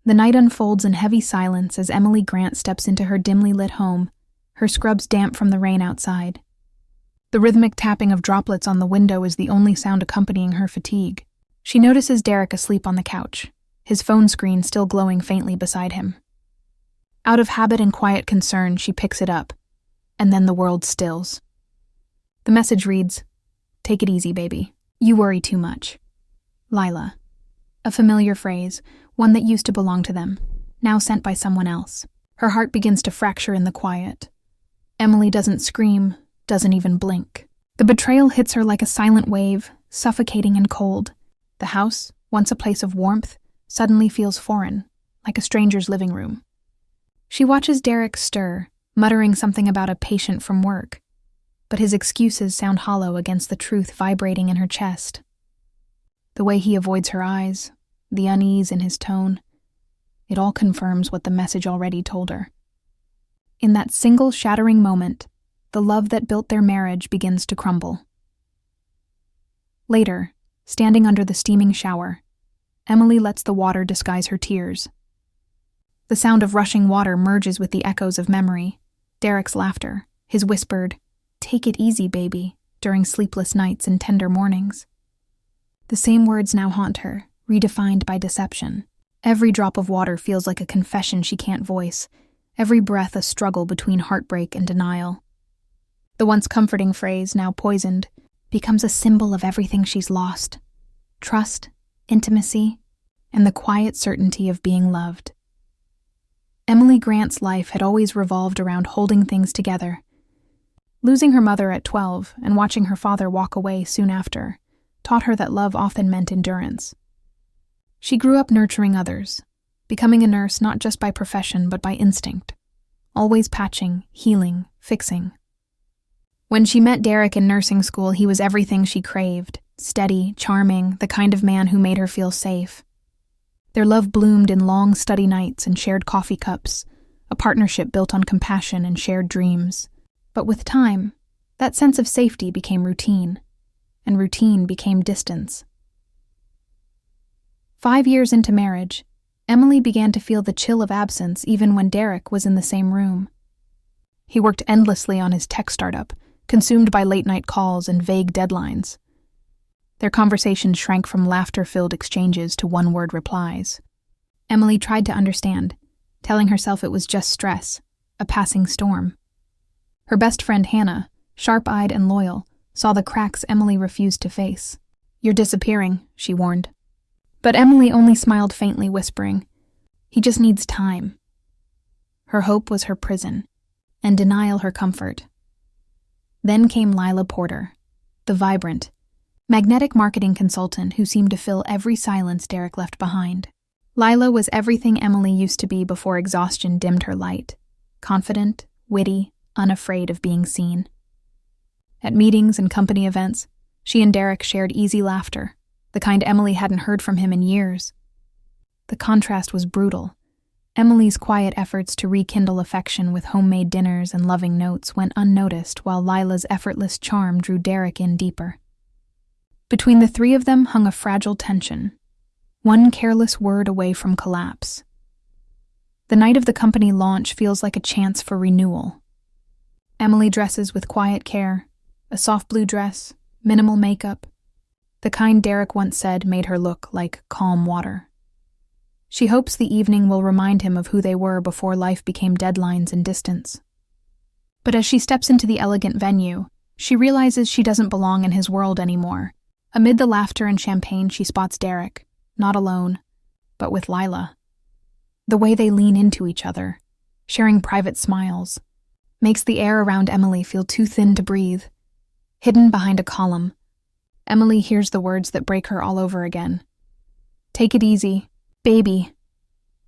The night unfolds in heavy silence as Emily Grant steps into her dimly lit home, her scrubs damp from the rain outside. The rhythmic tapping of droplets on the window is the only sound accompanying her fatigue. She notices Derek asleep on the couch, his phone screen still glowing faintly beside him. Out of habit and quiet concern, she picks it up, and then the world stills. The message reads, "Take it easy, baby. You worry too much. Lila." A familiar phrase, one that used to belong to them, now sent by someone else. Her heart begins to fracture in the quiet. Emily doesn't scream, doesn't even blink. The betrayal hits her like a silent wave, suffocating and cold. The house, once a place of warmth, suddenly feels foreign, like a stranger's living room. She watches Derek stir, muttering something about a patient from work, but his excuses sound hollow against the truth vibrating in her chest. The way he avoids her eyes, the unease in his tone, it all confirms what the message already told her. In that single shattering moment, the love that built their marriage begins to crumble. Later, standing under the steaming shower, Emily lets the water disguise her tears. The sound of rushing water merges with the echoes of memory, Derek's laughter, his whispered, "Take it easy, baby," during sleepless nights and tender mornings. The same words now haunt her, redefined by deception. Every drop of water feels like a confession she can't voice, every breath a struggle between heartbreak and denial. The once comforting phrase, now poisoned, becomes a symbol of everything she's lost: trust, intimacy, and the quiet certainty of being loved. Emily Grant's life had always revolved around holding things together. Losing her mother at 12 and watching her father walk away soon after taught her that love often meant endurance. She grew up nurturing others, becoming a nurse not just by profession but by instinct, always patching, healing, fixing. When she met Derek in nursing school, he was everything she craved: steady, charming, the kind of man who made her feel safe. Their love bloomed in long study nights and shared coffee cups, a partnership built on compassion and shared dreams. But with time, that sense of safety became routine, and routine became distance. 5 years into marriage, Emily began to feel the chill of absence even when Derek was in the same room. He worked endlessly on his tech startup, consumed by late-night calls and vague deadlines. Their conversations shrank from laughter-filled exchanges to one-word replies. Emily tried to understand, telling herself it was just stress, a passing storm. Her best friend Hannah, sharp-eyed and loyal, saw the cracks Emily refused to face. "You're disappearing," she warned. But Emily only smiled faintly, whispering, "He just needs time." Her hope was her prison, and denial her comfort. Then came Lila Porter, the vibrant, magnetic marketing consultant who seemed to fill every silence Derek left behind. Lila was everything Emily used to be before exhaustion dimmed her light: confident, witty, unafraid of being seen. At meetings and company events, she and Derek shared easy laughter, the kind Emily hadn't heard from him in years. The contrast was brutal. Emily's quiet efforts to rekindle affection with homemade dinners and loving notes went unnoticed, while Lila's effortless charm drew Derek in deeper. Between the three of them hung a fragile tension, one careless word away from collapse. The night of the company launch feels like a chance for renewal. Emily dresses with quiet care, a soft blue dress, minimal makeup, the kind Derek once said made her look like calm water. She hopes the evening will remind him of who they were before life became deadlines and distance. But as she steps into the elegant venue, she realizes she doesn't belong in his world anymore. Amid the laughter and champagne, she spots Derek, not alone, but with Lila. The way they lean into each other, sharing private smiles, makes the air around Emily feel too thin to breathe. Hidden behind a column, Emily hears the words that break her all over again. "Take it easy, baby."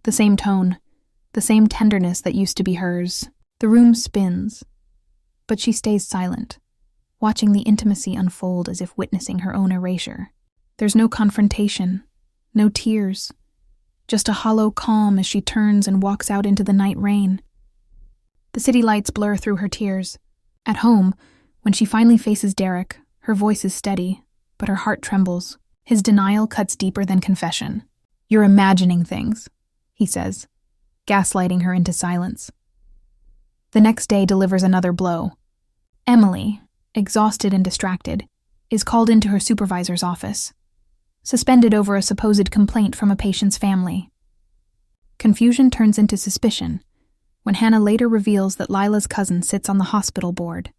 The same tone, the same tenderness that used to be hers. The room spins, but she stays silent, watching the intimacy unfold as if witnessing her own erasure. There's no confrontation, no tears, just a hollow calm as she turns and walks out into the night rain. The city lights blur through her tears. At home, when she finally faces Derek, her voice is steady, but her heart trembles. His denial cuts deeper than confession. "You're imagining things. he says, gaslighting her into silence. The next day delivers another blow. Emily, exhausted and distracted, is called into her supervisor's office, suspended over a supposed complaint from a patient's family. Confusion turns into suspicion when Hannah later reveals that Lila's cousin sits on the hospital board.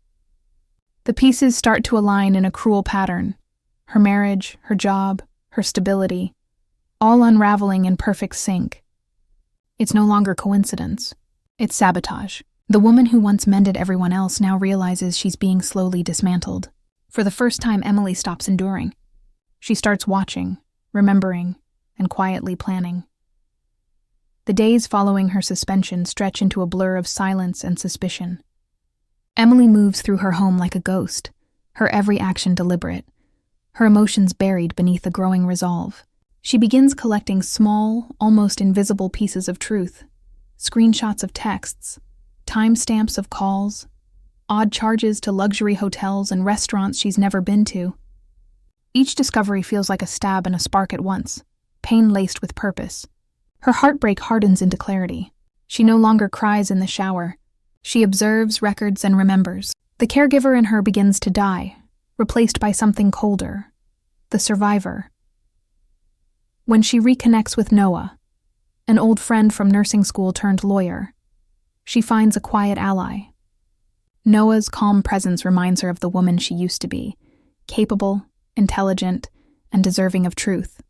The pieces start to align in a cruel pattern: her marriage, her job, her stability, all unraveling in perfect sync. It's no longer coincidence. It's sabotage. The woman who once mended everyone else now realizes she's being slowly dismantled. For the first time, Emily stops enduring. She starts watching, remembering, and quietly planning. The days following her suspension stretch into a blur of silence and suspicion. Emily moves through her home like a ghost, her every action deliberate, her emotions buried beneath a growing resolve. She begins collecting small, almost invisible pieces of truth: screenshots of texts, timestamps of calls, odd charges to luxury hotels and restaurants she's never been to. Each discovery feels like a stab and a spark at once, pain laced with purpose. Her heartbreak hardens into clarity. She no longer cries in the shower. She observes, records, and remembers. The caregiver in her begins to die, replaced by something colder: the survivor. When she reconnects with Noah, an old friend from nursing school turned lawyer, she finds a quiet ally. Noah's calm presence reminds her of the woman she used to be: capable, intelligent, and deserving of truth.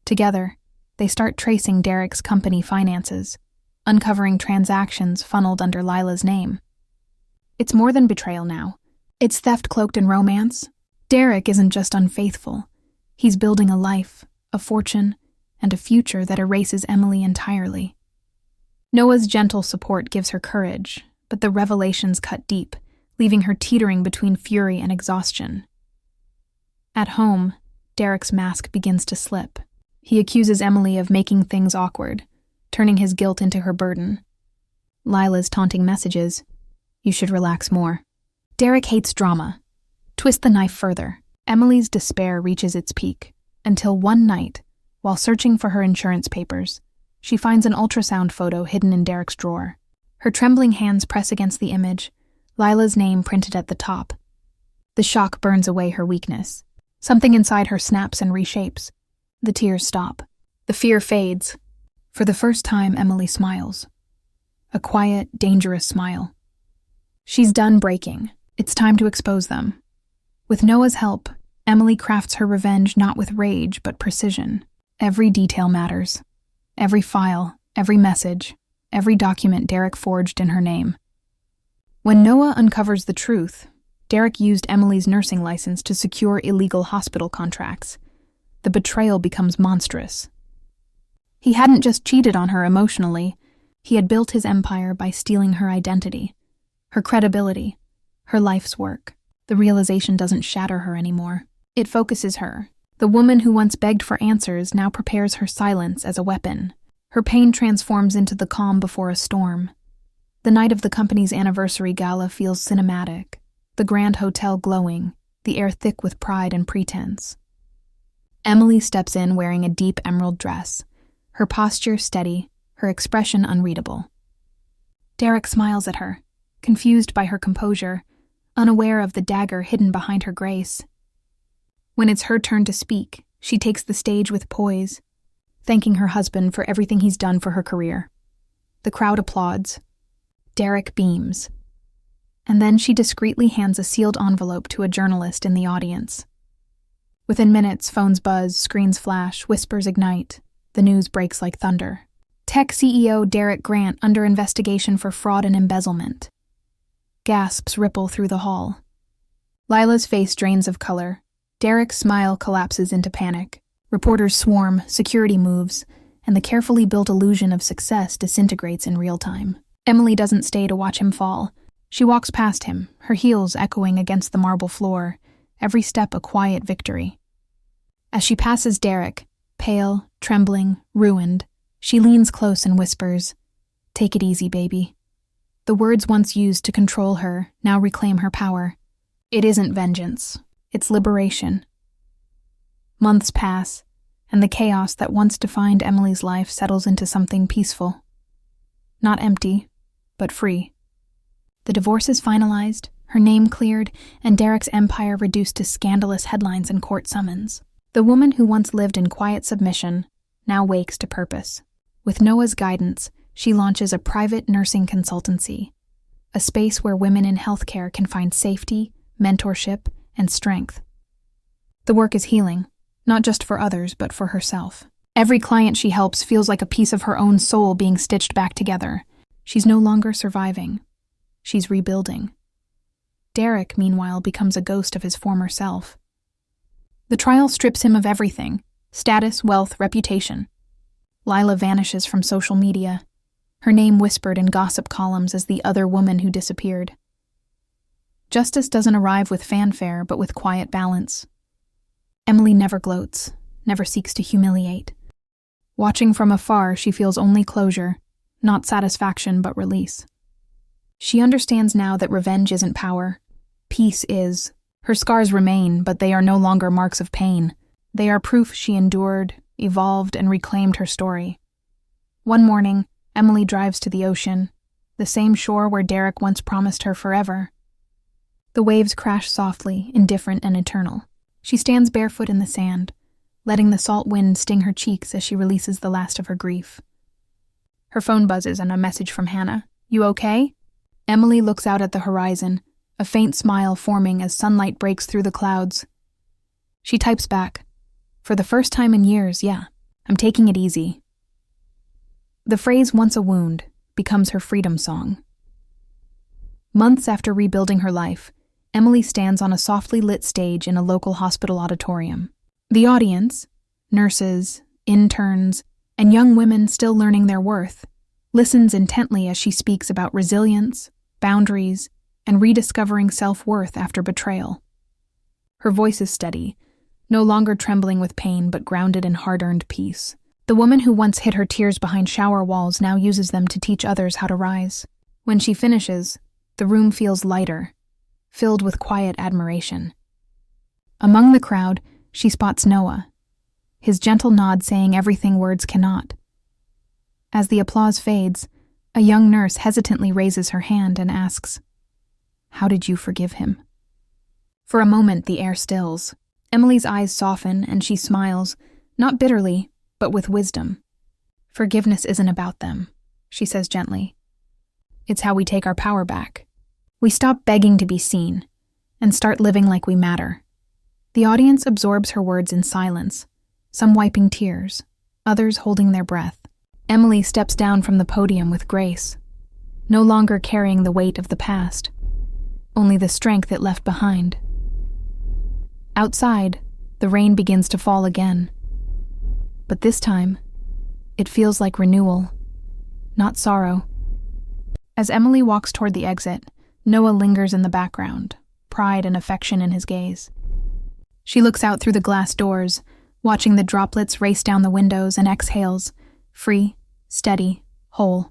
Together, they start tracing Derek's company finances, uncovering transactions funneled under Lila's name. It's more than betrayal now. It's theft cloaked in romance. Derek isn't just unfaithful. He's building a life, a fortune, and a future that erases Emily entirely. Noah's gentle support gives her courage, but the revelations cut deep, leaving her teetering between fury and exhaustion. At home, Derek's mask begins to slip. He accuses Emily of making things awkward, turning his guilt into her burden. Lila's taunting messages: "You should relax more." Derek hates drama. Twist the knife further. Emily's despair reaches its peak, until one night, while searching for her insurance papers, she finds an ultrasound photo hidden in Derek's drawer. Her trembling hands press against the image, Lila's name printed at the top. The shock burns away her weakness. Something inside her snaps and reshapes. The tears stop. The fear fades. For the first time, Emily smiles. A quiet, dangerous smile. She's done breaking. It's time to expose them. With Noah's help, Emily crafts her revenge not with rage, but precision. Every detail matters. Every file, every message, every document Derek forged in her name. When Noah uncovers the truth, Derek used Emily's nursing license to secure illegal hospital contracts. The betrayal becomes monstrous. He hadn't just cheated on her emotionally, he had built his empire by stealing her identity, her credibility, her life's work. The realization doesn't shatter her anymore. It focuses her. The woman who once begged for answers now prepares her silence as a weapon. Her pain transforms into the calm before a storm. The night of the company's anniversary gala feels cinematic, the grand hotel glowing, the air thick with pride and pretense. Emily steps in wearing a deep emerald dress, her posture steady, her expression unreadable. Derek smiles at her, confused by her composure, unaware of the dagger hidden behind her grace. When it's her turn to speak, she takes the stage with poise, thanking her husband for everything he's done for her career. The crowd applauds. Derek beams. And then she discreetly hands a sealed envelope to a journalist in the audience. Within minutes, phones buzz, screens flash, whispers ignite. The news breaks like thunder. Tech CEO Derek Grant under investigation for fraud and embezzlement. Gasps ripple through the hall. Lila's face drains of color. Derek's smile collapses into panic. Reporters swarm, security moves, and the carefully built illusion of success disintegrates in real time. Emily doesn't stay to watch him fall. She walks past him, her heels echoing against the marble floor, every step a quiet victory. As she passes Derek, pale, trembling, ruined, she leans close and whispers, "Take it easy, baby." The words once used to control her now reclaim her power. It isn't vengeance. It's liberation. Months pass. and the chaos that once defined Emily's life settles into something peaceful. Not empty, but free. The divorce is finalized, her name cleared, and Derek's empire reduced to scandalous headlines and court summons. The woman who once lived in quiet submission now wakes to purpose. With Noah's guidance, she launches a private nursing consultancy, a space where women in healthcare can find safety, mentorship, and strength. The work is healing, not just for others, but for herself. Every client she helps feels like a piece of her own soul being stitched back together. She's no longer surviving. She's rebuilding. Derek, meanwhile, becomes a ghost of his former self. The trial strips him of everything: status, wealth, reputation. Lila vanishes from social media, her name whispered in gossip columns as the other woman who disappeared. Justice doesn't arrive with fanfare, but with quiet balance. Emily never gloats, never seeks to humiliate. Watching from afar, she feels only closure, not satisfaction but release. She understands now that revenge isn't power. Peace is. Her scars remain, but they are no longer marks of pain. They are proof she endured, evolved, and reclaimed her story. One morning, Emily drives to the ocean, the same shore where Derek once promised her forever. The waves crash softly, indifferent and eternal. She stands barefoot in the sand, letting the salt wind sting her cheeks as she releases the last of her grief. Her phone buzzes and a message from Hannah. "You okay?" Emily looks out at the horizon, a faint smile forming as sunlight breaks through the clouds. She types back, "For the first time in years, yeah, I'm taking it easy." The phrase "once a wound" becomes her freedom song. Months after rebuilding her life, Emily stands on a softly lit stage in a local hospital auditorium. The audience, nurses, interns, and young women still learning their worth, listens intently as she speaks about resilience, boundaries, and rediscovering self-worth after betrayal. Her voice is steady, no longer trembling with pain but grounded in hard-earned peace. The woman who once hid her tears behind shower walls now uses them to teach others how to rise. When she finishes, the room feels lighter, filled with quiet admiration. Among the crowd, she spots Noah, his gentle nod saying everything words cannot. As the applause fades, a young nurse hesitantly raises her hand and asks, "How did you forgive him?" For a moment, the air stills. Emily's eyes soften and she smiles, not bitterly, but with wisdom. "Forgiveness isn't about them," she says gently. "It's how we take our power back. We stop begging to be seen and start living like we matter." The audience absorbs her words in silence, some wiping tears, others holding their breath. Emily steps down from the podium with grace, no longer carrying the weight of the past, only the strength it left behind. Outside, the rain begins to fall again. But this time, it feels like renewal, not sorrow. As Emily walks toward the exit, Noah lingers in the background, pride and affection in his gaze. She looks out through the glass doors, watching the droplets race down the windows, and exhales, free, steady, whole.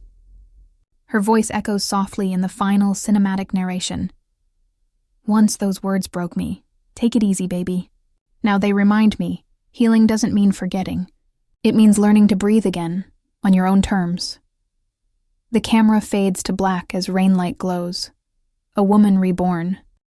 Her voice echoes softly in the final cinematic narration. "Once those words broke me. Take it easy, baby. Now they remind me, healing doesn't mean forgetting. It means learning to breathe again, on your own terms." The camera fades to black as rainlight glows. A woman reborn,